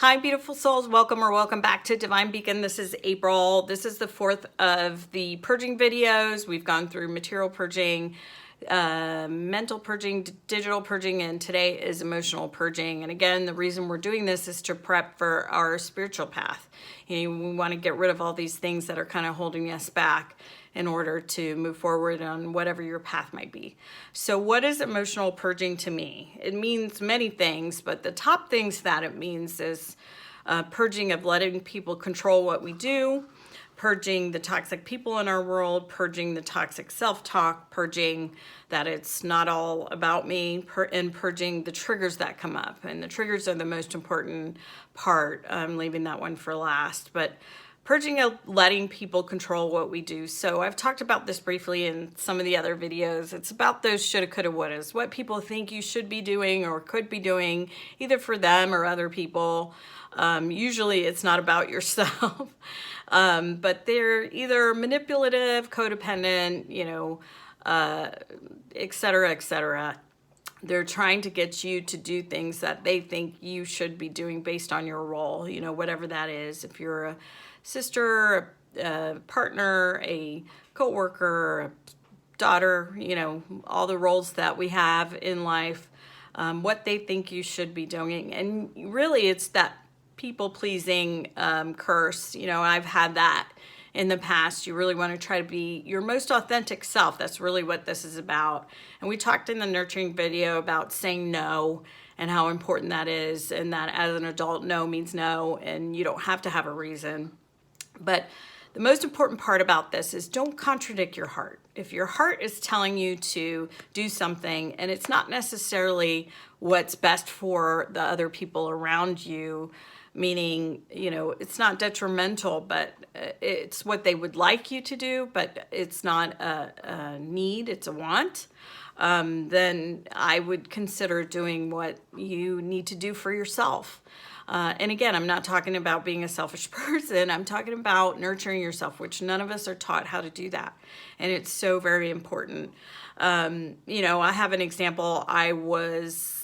Hi, beautiful souls. Welcome back to Divine Beacon. This is April. This is the fourth of the purging videos. We've gone through material purging, mental purging, digital purging, and today is emotional purging. And again, the reason we're doing this is to prep for our spiritual path. We want to get rid of all these things that are kind of holding us back in order to move forward on whatever your path might be. So what is emotional purging to me? It means many things, but the top things that it means is purging of letting people control what we do, purging the toxic people in our world, purging the toxic self-talk, purging that it's not all about me, and purging the triggers that come up. And the triggers are the most important part. I'm leaving that one for last, but purging of letting people control what we do. So I've talked about this briefly in some of the other videos. It's about those shoulda, coulda, wouldas, what people think you should be doing or could be doing, either for them or other people. Usually it's not about yourself, but they're either manipulative, codependent, et cetera, et cetera. They're trying to get you to do things that they think you should be doing based on your role, whatever that is. If you're a sister, a partner, a coworker, a daughter, all the roles that we have in life, what they think you should be doing. And really it's that people-pleasing curse. I've had that in the past. You really want to try to be your most authentic self. That's really what this is about. And we talked in the nurturing video about saying no and how important that is, and that as an adult, no means no, and you don't have to have a reason. But the most important part about this is don't contradict your heart. If your heart is telling you to do something and it's not necessarily what's best for the other people around you, meaning, it's not detrimental, but it's what they would like you to do, but it's not a need, it's a want, then I would consider doing what you need to do for yourself. And again, I'm not talking about being a selfish person. I'm talking about nurturing yourself, which none of us are taught how to do that. And it's so very important. I have an example. I was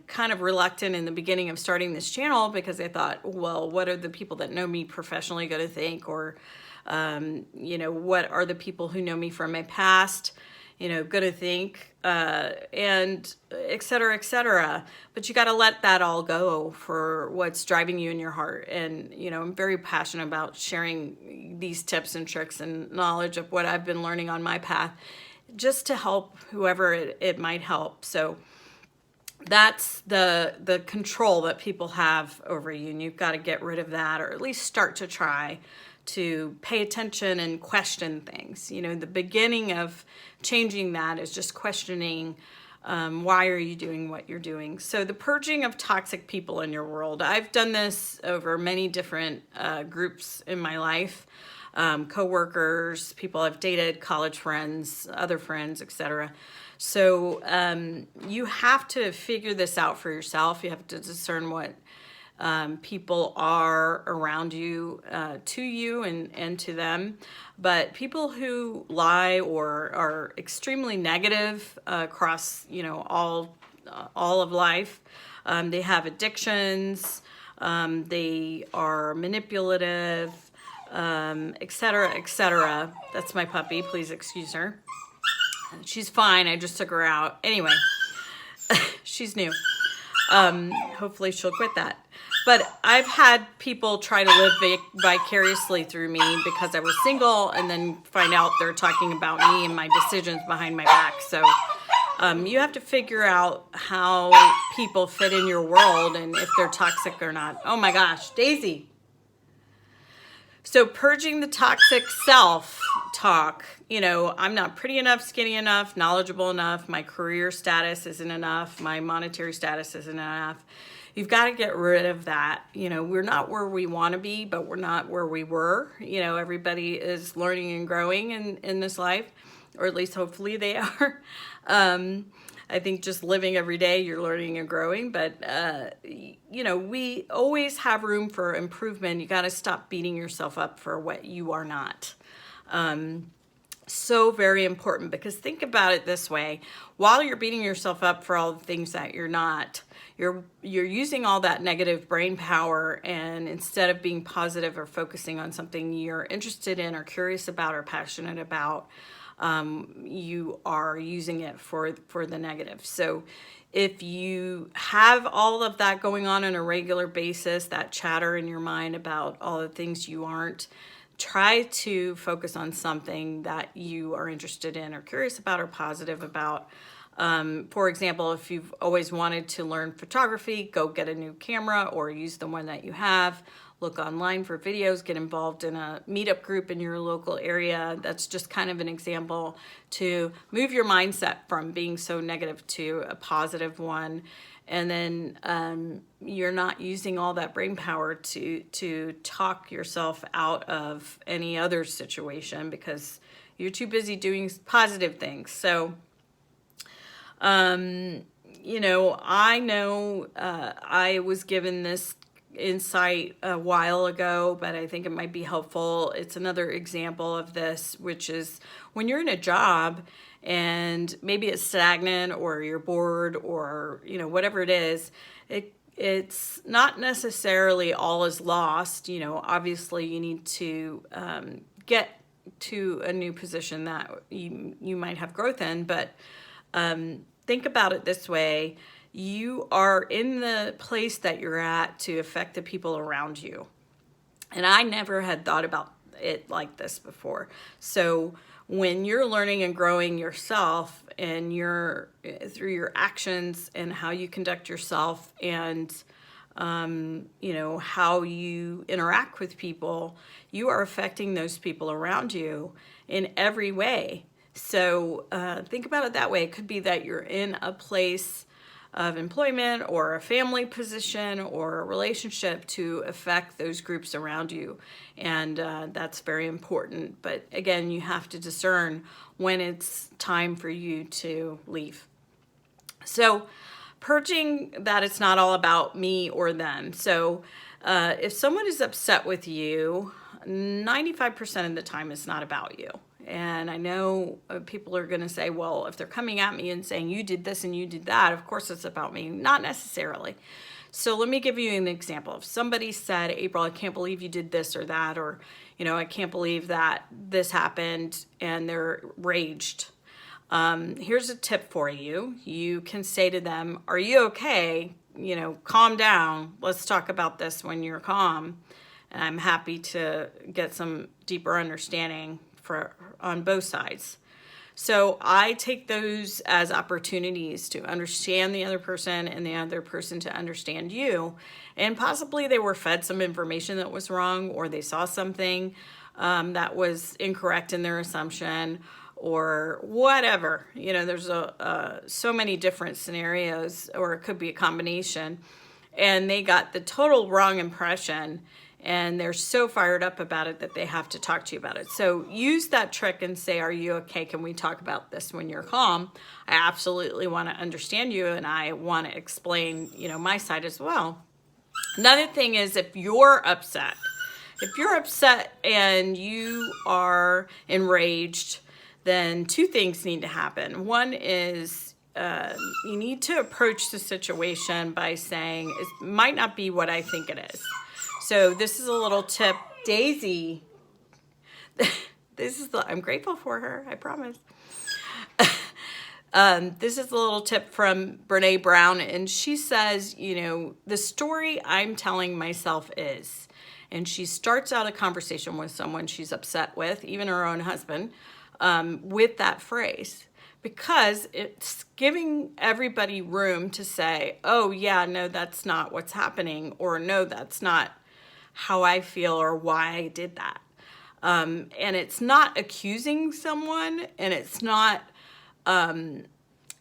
kind of reluctant in the beginning of starting this channel because I thought, well, what are the people that know me professionally going to think? Or, what are the people who know me from my past, going to think, and et cetera, et cetera. But you got to let that all go for what's driving you in your heart. And, I'm very passionate about sharing these tips and tricks and knowledge of what I've been learning on my path, just to help whoever it might help. So that's the control that people have over you, and you've got to get rid of that, or at least start to try to pay attention and question things. The beginning of changing that is just questioning, why are you doing what you're doing? So the purging of toxic people in your world. I've done this over many different groups in my life, co-workers, people I've dated, college friends, other friends, etc. So you have to figure this out for yourself. You have to discern what people are around you, to you and to them. But people who lie or are extremely negative across, all of life, they have addictions, they are manipulative, et cetera, et cetera. That's my puppy. Please excuse her. She's fine. I just took her out. Anyway, she's new. Hopefully she'll quit that. But I've had people try to live vicariously through me because I was single, and then find out they're talking about me and my decisions behind my back. So you have to figure out how people fit in your world and if they're toxic or not. Oh my gosh, Daisy. So purging the toxic self-talk, I'm not pretty enough, skinny enough, knowledgeable enough, my career status isn't enough, my monetary status isn't enough. You've got to get rid of that. We're not where we want to be, but we're not where we were. Everybody is learning and growing in this life, or at least hopefully they are. I think just living every day, you're learning and growing, but, we always have room for improvement. You got to stop beating yourself up for what you are not. So very important, because think about it this way. While you're beating yourself up for all the things that you're you're using all that negative brain power, and instead of being positive or focusing on something you're interested in or curious about or passionate about, you are using it for the negative. So if you have all of that going on a regular basis, that chatter in your mind about all the things you aren't, try to focus on something that you are interested in or curious about or positive about. For example, if you've always wanted to learn photography, go get a new camera or use the one that you have. Look online for videos, get involved in a meetup group in your local area. That's just kind of an example to move your mindset from being so negative to a positive one. And then you're not using all that brain power to talk yourself out of any other situation because you're too busy doing positive things. So, I know I was given this insight a while ago, but I think it might be helpful. It's another example of this, which is when you're in a job and maybe it's stagnant or you're bored or, whatever it is, it's not necessarily all is lost. Obviously you need to get to a new position that you might have growth in, but think about it this way. You are in the place that you're at to affect the people around you. And I never had thought about it like this before. So when you're learning and growing yourself and through your actions and how you conduct yourself and how you interact with people, you are affecting those people around you in every way. So think about it that way. It could be that you're in a place of employment or a family position or a relationship to affect those groups around you. And that's very important. But again, you have to discern when it's time for you to leave. So purging that it's not all about me or them. So if someone is upset with you, 95% of the time it's not about you. And I know people are going to say, well, if they're coming at me and saying you did this and you did that, of course it's about me. Not necessarily. So let me give you an example. If somebody said, April, I can't believe you did this or that, or, I can't believe that this happened, and they're raged. Here's a tip for you. You can say to them, are you okay? Calm down. Let's talk about this when you're calm. And I'm happy to get some deeper understanding on both sides. So I take those as opportunities to understand the other person and the other person to understand you. And possibly they were fed some information that was wrong, or they saw something that was incorrect in their assumption, or whatever. There's so many different scenarios, or it could be a combination. And they got the total wrong impression, and they're so fired up about it that they have to talk to you about it. So use that trick and say, are you okay? Can we talk about this when you're calm? I absolutely want to understand you, and I want to explain, my side as well. Another thing is if you're upset and you are enraged, then two things need to happen. One is you need to approach the situation by saying, it might not be what I think it is. So this is a little tip. Daisy, I'm grateful for her, I promise. This is a little tip from Brene Brown, and she says, the story I'm telling myself is, and she starts out a conversation with someone she's upset with, even her own husband, with that phrase, because it's giving everybody room to say, oh yeah, no, that's not what's happening, or no, that's not how I feel or why I did that. And it's not accusing someone, and it's not,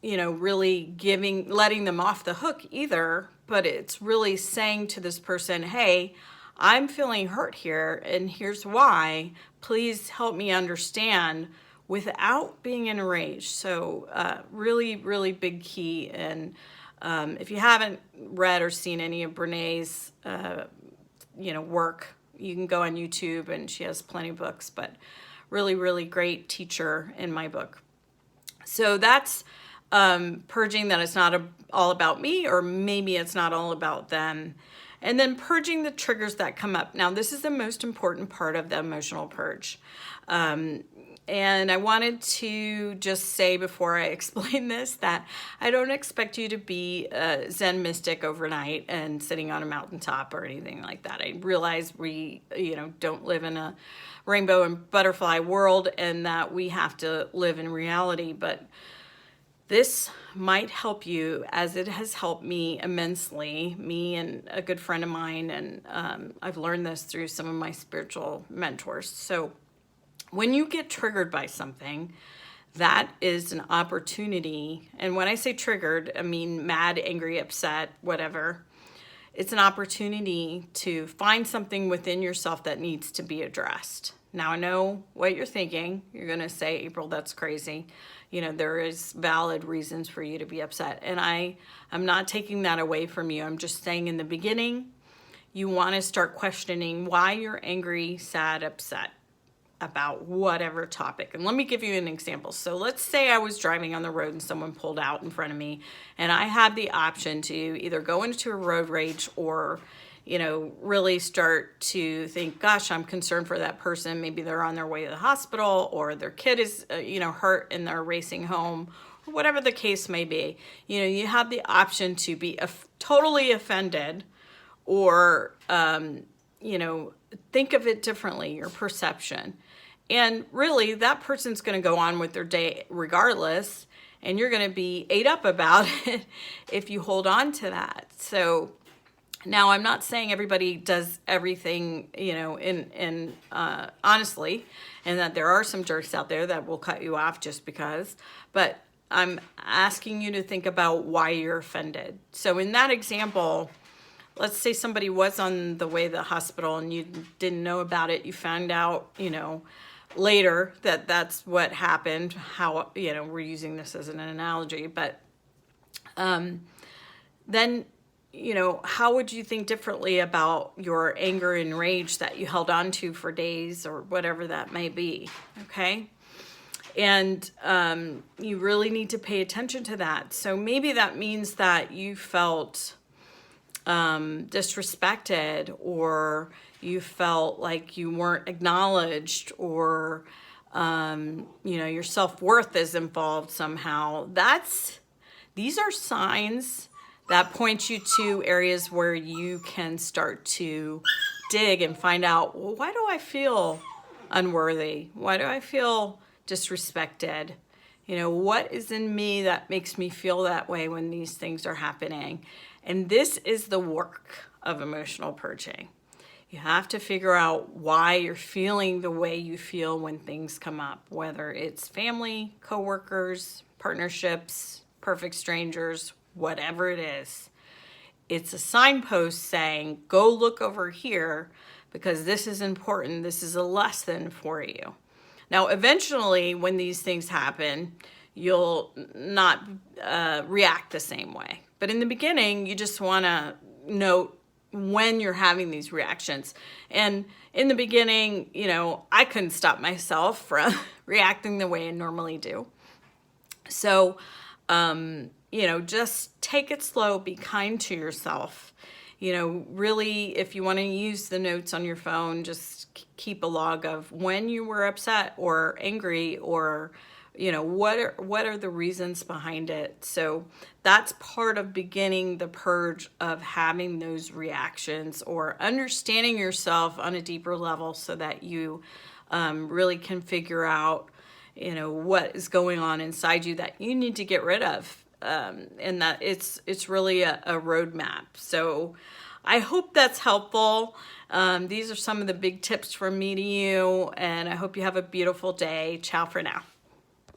really letting them off the hook either, but it's really saying to this person, hey, I'm feeling hurt here, and here's why. Please help me understand without being enraged. So really, really big key. And if you haven't read or seen any of Brene's work, you can go on YouTube, and she has plenty of books, but really, really great teacher in my book. So that's purging that it's not all about me, or maybe it's not all about them. And then purging the triggers that come up. Now, this is the most important part of the emotional purge. And I wanted to just say before I explain this that I don't expect you to be a Zen mystic overnight and sitting on a mountaintop or anything like that. I realize we, don't live in a rainbow and butterfly world, and that we have to live in reality. But this might help you, as it has helped me immensely, me and a good friend of mine, and I've learned this through some of my spiritual mentors. So when you get triggered by something, that is an opportunity. And when I say triggered, I mean mad, angry, upset, whatever. It's an opportunity to find something within yourself that needs to be addressed. Now, I know what you're thinking. You're going to say, April, that's crazy. There is valid reasons for you to be upset. And I'm not taking that away from you. I'm just saying in the beginning, you want to start questioning why you're angry, sad, upset about whatever topic. And let me give you an example. So let's say I was driving on the road and someone pulled out in front of me, and I had the option to either go into a road rage or, really start to think, gosh, I'm concerned for that person. Maybe they're on their way to the hospital, or their kid is, hurt and they're racing home, or whatever the case may be. You have the option to be totally offended, or, think of it differently, your perception. And really, that person's going to go on with their day regardless, and you're going to be ate up about it if you hold on to that. So now, I'm not saying everybody does everything, in honestly, and that there are some jerks out there that will cut you off just because. But I'm asking you to think about why you're offended. So in that example, let's say somebody was on the way to the hospital and you didn't know about it. You found out, later that that's what happened. How, we're using this as an analogy, but then, how would you think differently about your anger and rage that you held on to for days or whatever that may be? Okay. And you really need to pay attention to that. So maybe that means that you felt disrespected, or you felt like you weren't acknowledged, or your self-worth is involved somehow. These are signs that point you to areas where you can start to dig and find out, well, why do I feel unworthy? Why do I feel disrespected? What is in me that makes me feel that way when these things are happening? And this is the work of emotional purging. You have to figure out why you're feeling the way you feel when things come up, whether it's family, coworkers, partnerships, perfect strangers, whatever it is. It's a signpost saying, go look over here because this is important. This is a lesson for you. Now, eventually, when these things happen, you'll not react the same way. But in the beginning, you just want to note when you're having these reactions. And in the beginning, I couldn't stop myself from reacting the way I normally do. So, just take it slow, be kind to yourself. Really, if you want to use the notes on your phone, just keep a log of when you were upset or angry, or what are the reasons behind it. So that's part of beginning the purge of having those reactions, or understanding yourself on a deeper level, so that you really can figure out what is going on inside you that you need to get rid of. And that it's really a roadmap. So I hope that's helpful. These are some of the big tips from me to you, and I hope you have a beautiful day. Ciao for now.